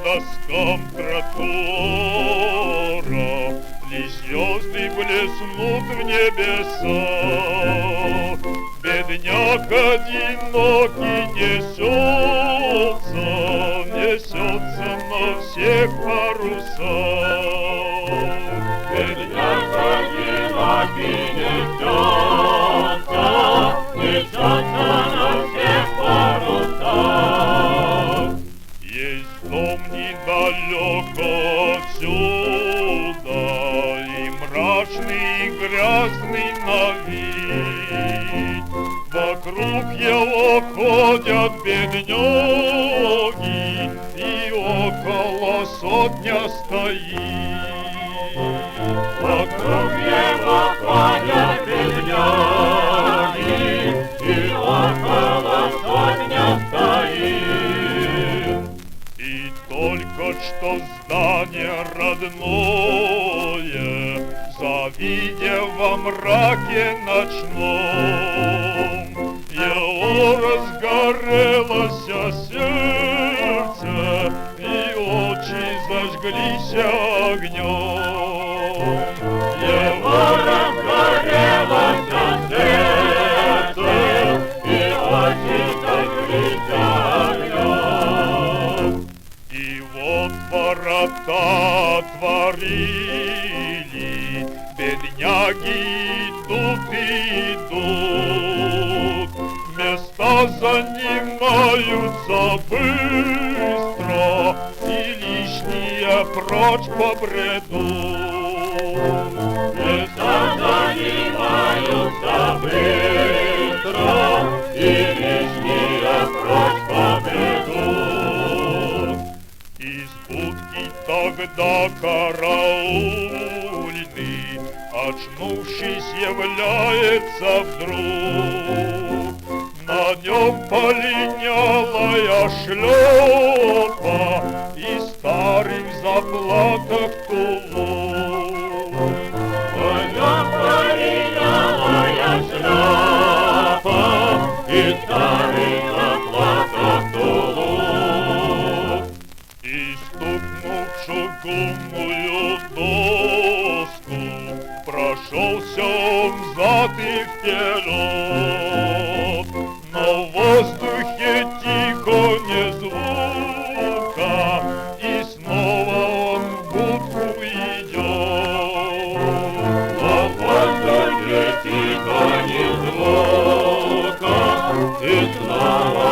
доскам тротуара лишь звезды блеснут в небесах. Бедняк одинокий несется на всех парусах. Бедняк одинокий несется на всех парусах. Есть дом недалеко отсюда, и мрачный, и грязный на вид. Вокруг его ходят бедняги, и около сотня стоит. Вокруг его ходят бедняги, и около сотня стоит. И только что здание родное, завидя во мраке ночном, его разгорелось сердце, и очи зажглись огнем. Его разгорелось сердце, и очи зажглись огнем. И вот ворота отворили, бедняги идут. Места занимаются быстро, и лишние прочь побредут. Места занимаются быстро, и лишние прочь побредут. Из будки тогда караульный, очнувшись, является вдруг. На нем полинялая шлепа и старый в заплатах тулуп. На нем полинялая шляпа и старый в заплатах тулуп. И стукнув чугунную доску, прошелся он взад и вперед. Но в воздухе тихо, не звука, и снова он в будку идет. Но в воздухе тихо, ни звука, и снова